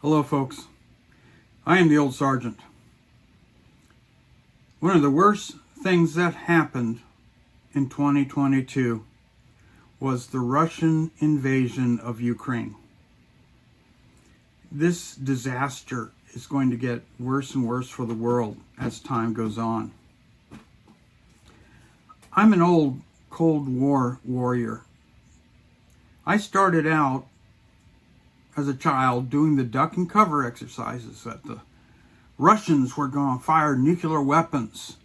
Hello folks, I am the old sergeant. One of the worst things that happened in 2022 was the Russian invasion of Ukraine. This disaster is going to get worse and worse for the world as time goes on. I'm an old Cold War warrior. I started out as a child doing the duck and cover exercises that the Russians were going to fire nuclear weapons.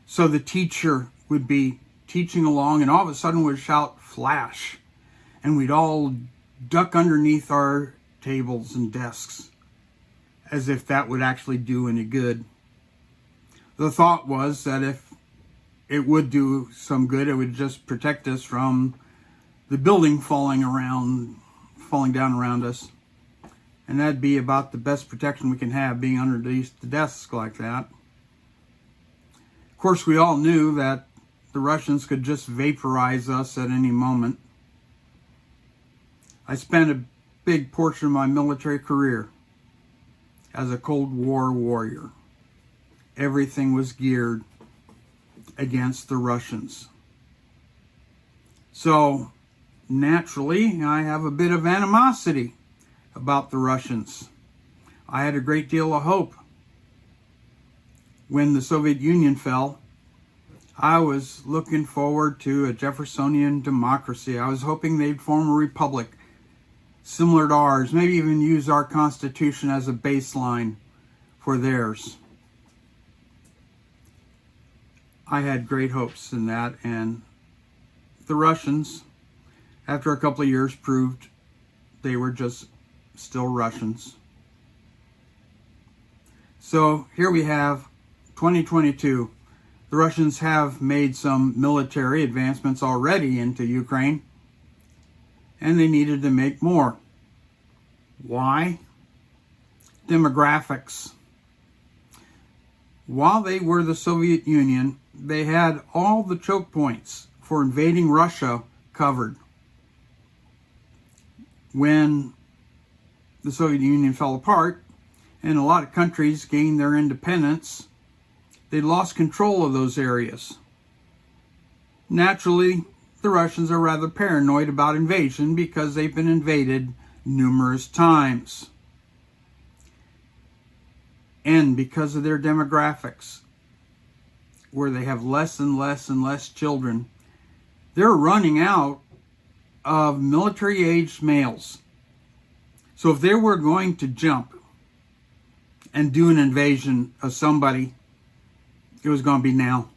So the teacher would be teaching along and all of a sudden would shout flash, and we'd all duck underneath our tables and desks as if that would actually do any good. The thought was that if it would do some good, it would just protect us from the building falling down around us, and that'd be about the best protection we can have, being underneath the desk like that. Of course, we all knew that the Russians could just vaporize us at any moment. I spent a big portion of my military career as a Cold War warrior. Everything was geared against the Russians. So naturally, I have a bit of animosity about the Russians. I had a great deal of hope when the Soviet Union fell. I was looking forward to a Jeffersonian democracy. I was hoping they'd form a republic similar to ours, maybe even use our Constitution as a baseline for theirs. I had great hopes in that, and the Russians, after a couple of years, proved they were just still Russians. So here we have 2022. The Russians have made some military advancements already into Ukraine, and they needed to make more. Why? Demographics. While they were the Soviet Union, they had all the choke points for invading Russia covered. When the Soviet Union fell apart and a lot of countries gained their independence, they lost control of those areas. Naturally, the Russians are rather paranoid about invasion because they've been invaded numerous times. And because of their demographics, where they have less and less and less children, they're running out of military-aged males. So if they were going to jump and do an invasion of somebody, it was going to be now.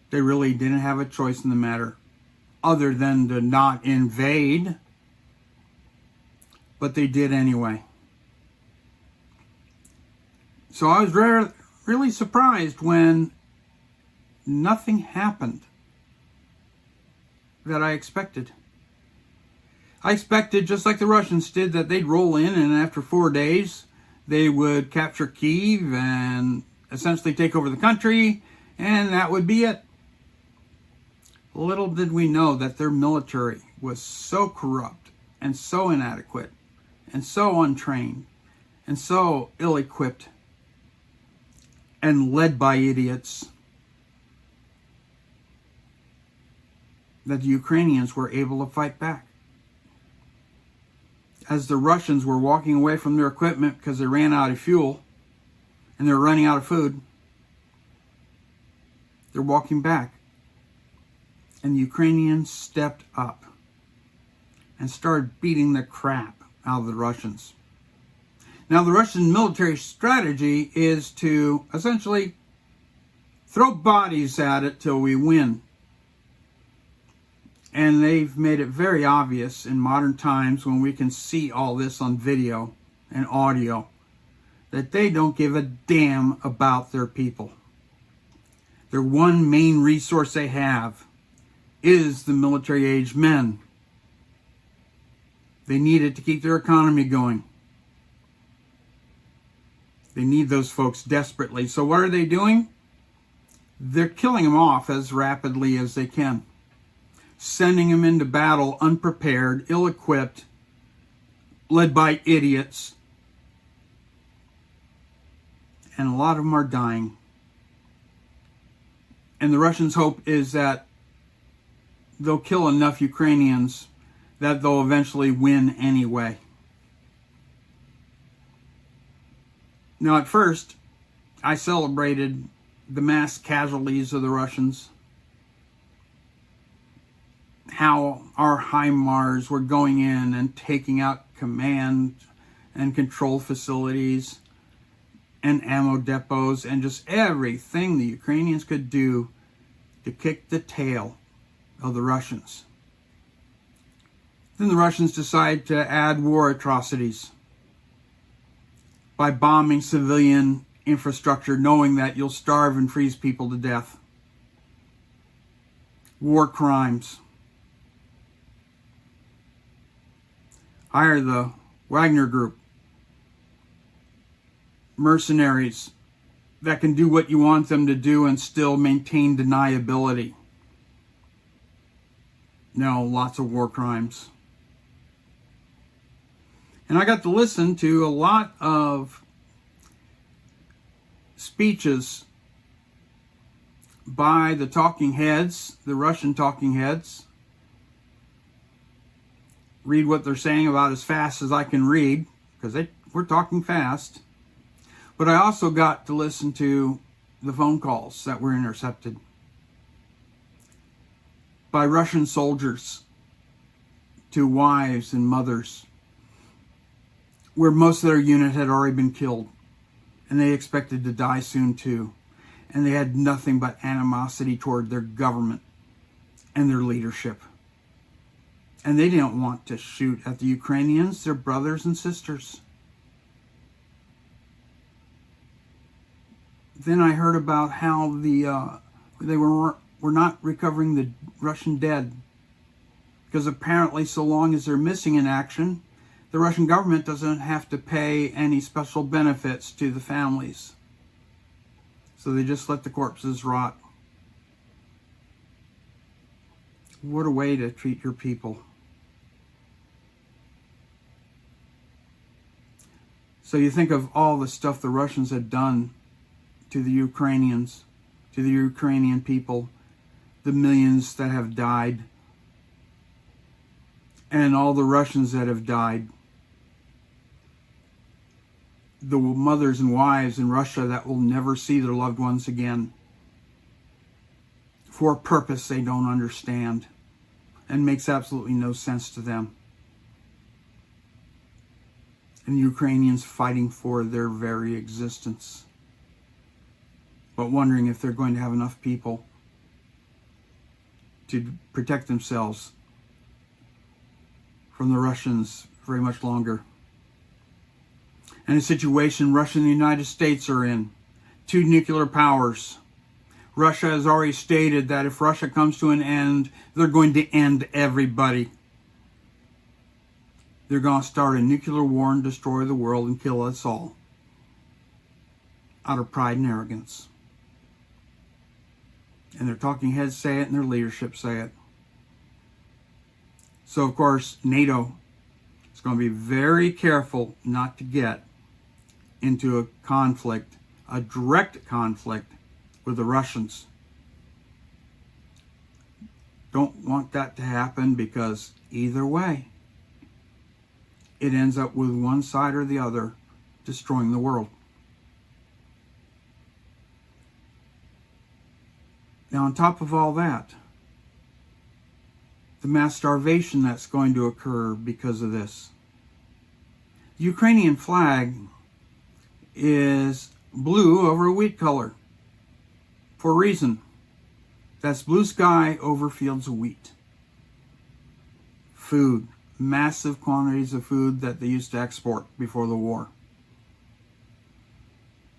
They really didn't have a choice in the matter other than to not invade, but they did anyway. So I was really surprised when nothing happened that I expected. I expected, just like the Russians did, that they'd roll in and after 4 days they would capture Kyiv and essentially take over the country, and that would be it. Little did we know that their military was so corrupt and so inadequate and so untrained and so ill-equipped and led by idiots that the Ukrainians were able to fight back. As the Russians were walking away from their equipment because they ran out of fuel and they're running out of food, they're walking back. And the Ukrainians stepped up and started beating the crap out of the Russians. Now, the Russian military strategy is to essentially throw bodies at it till we win. And they've made it very obvious in modern times, when we can see all this on video and audio, that they don't give a damn about their people. Their one main resource they have is the military-aged men. They need it to keep their economy going. They need those folks desperately. So what are they doing? They're killing them off as rapidly as they can, sending them into battle unprepared, ill-equipped, led by idiots. And a lot of them are dying. And the Russians' hope is that they'll kill enough Ukrainians that they'll eventually win anyway. Now, at first, I celebrated the mass casualties of the Russians, how our HIMARS were going in and taking out command and control facilities and ammo depots and just everything the Ukrainians could do to kick the tail of the Russians. Then the Russians decide to add war atrocities by bombing civilian infrastructure, knowing that you'll starve and freeze people to death. War crimes. Hire the Wagner Group, mercenaries that can do what you want them to do and still maintain deniability. No, lots of war crimes. And I got to listen to a lot of speeches by the talking heads, the Russian talking heads. Read what they're saying about as fast as I can read, because we're talking fast. But I also got to listen to the phone calls that were intercepted by Russian soldiers to wives and mothers, where most of their unit had already been killed, and they expected to die soon too. And they had nothing but animosity toward their government and their leadership. And they didn't want to shoot at the Ukrainians, their brothers and sisters. Then I heard about how they were not recovering the Russian dead, because apparently so long as they're missing in action, the Russian government doesn't have to pay any special benefits to the families. So they just let the corpses rot. What a way to treat your people. So you think of all the stuff the Russians had done to the Ukrainians, to the Ukrainian people, the millions that have died, and all the Russians that have died, the mothers and wives in Russia that will never see their loved ones again for a purpose they don't understand and makes absolutely no sense to them. And Ukrainians fighting for their very existence, but wondering if they're going to have enough people to protect themselves from the Russians very much longer. And a situation Russia and the United States are in. Two nuclear powers. Russia has already stated that if Russia comes to an end, they're going to end everybody. They're going to start a nuclear war and destroy the world and kill us all, out of pride and arrogance. And their talking heads say it and their leadership say it. So, of course, NATO is going to be very careful not to get into a conflict, a direct conflict with the Russians. Don't want that to happen, because either way, it ends up with one side or the other destroying the world. Now, on top of all that, the mass starvation that's going to occur because of this. The Ukrainian flag is blue over a wheat color for a reason. That's blue sky over fields of wheat. Food, massive quantities of food that they used to export before the war.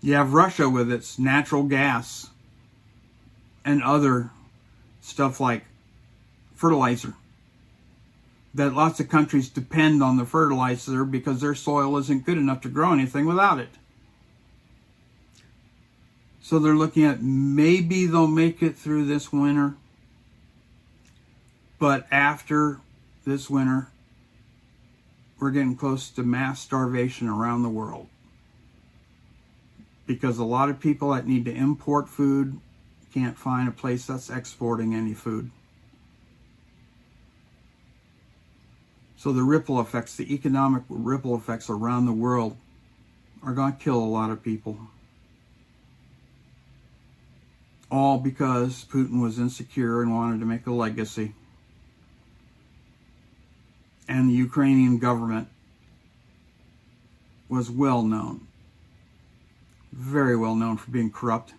You have Russia with its natural gas and other stuff like fertilizer, that lots of countries depend on the fertilizer because their soil isn't good enough to grow anything without it. So they're looking at maybe they'll make it through this winter, but after this winter, we're getting close to mass starvation around the world, because a lot of people that need to import food can't find a place that's exporting any food. So the ripple effects, the economic ripple effects around the world are going to kill a lot of people. All because Putin was insecure and wanted to make a legacy. And the Ukrainian government was well known, very well known for being corrupt.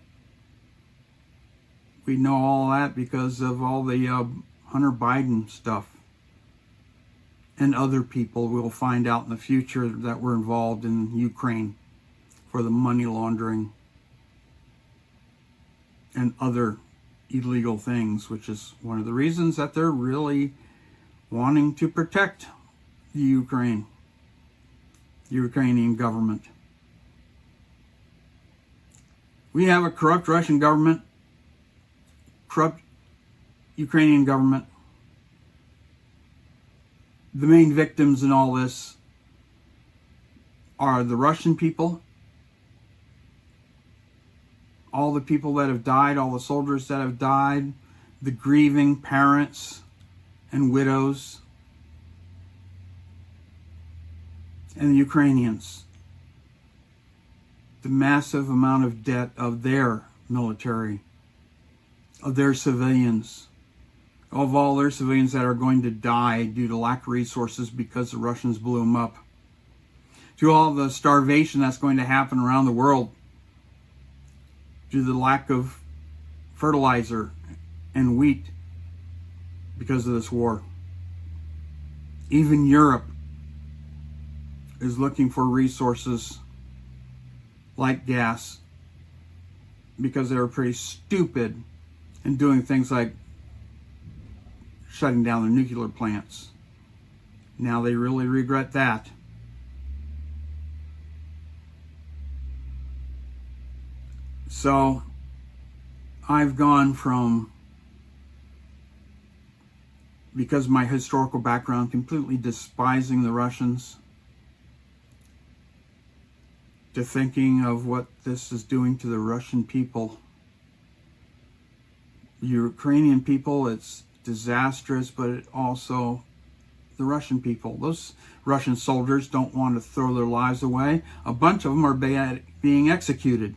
We know all that because of all the Hunter Biden stuff. And other people we'll find out in the future that were involved in Ukraine for the money laundering and other illegal things, which is one of the reasons that they're really wanting to protect the Ukrainian government. We have a corrupt Russian government, corrupt Ukrainian government. The main victims in all this are the Russian people, all the people that have died, all the soldiers that have died, the grieving parents and widows, and the Ukrainians. The massive amount of debt of their military, of their civilians, of all their civilians that are going to die due to lack of resources because the Russians blew them up, to all the starvation that's going to happen around the world due to the lack of fertilizer and wheat because of this war. Even Europe is looking for resources like gas because they were pretty stupid in doing things like shutting down their nuclear plants. Now they really regret that. So I've gone from, because of my historical background, completely despising the Russians, to thinking of what this is doing to the Russian people. The Ukrainian people, it's disastrous, but it also the Russian people. Those Russian soldiers don't want to throw their lives away. A bunch of them are being executed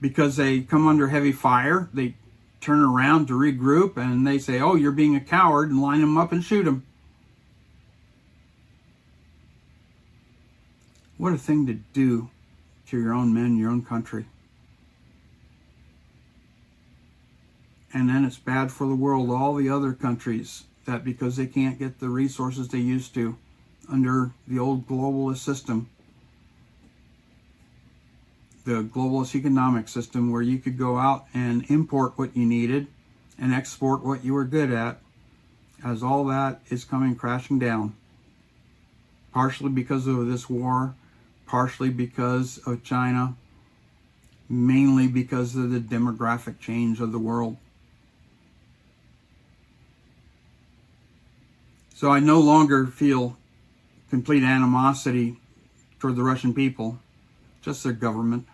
because they come under heavy fire. They turn around to regroup and they say, "Oh, you're being a coward," and line them up and shoot them. What a thing to do to your own men, your own country. And then it's bad for the world, all the other countries, that because they can't get the resources they used to under the old globalist system, the globalist economic system where you could go out and import what you needed and export what you were good at, as all that is coming crashing down. Partially because of this war, partially because of China, mainly because of the demographic change of the world. So I no longer feel complete animosity toward the Russian people, just their government.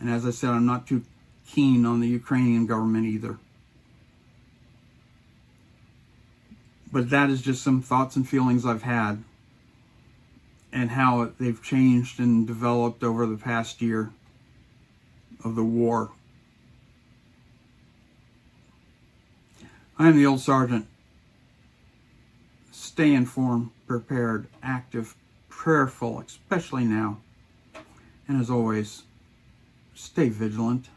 And as I said, I'm not too keen on the Ukrainian government either. But that is just some thoughts and feelings I've had, and how they've changed and developed over the past year of the war. I am the old sergeant. Stay informed, prepared, active, prayerful, especially now. And as always, stay vigilant.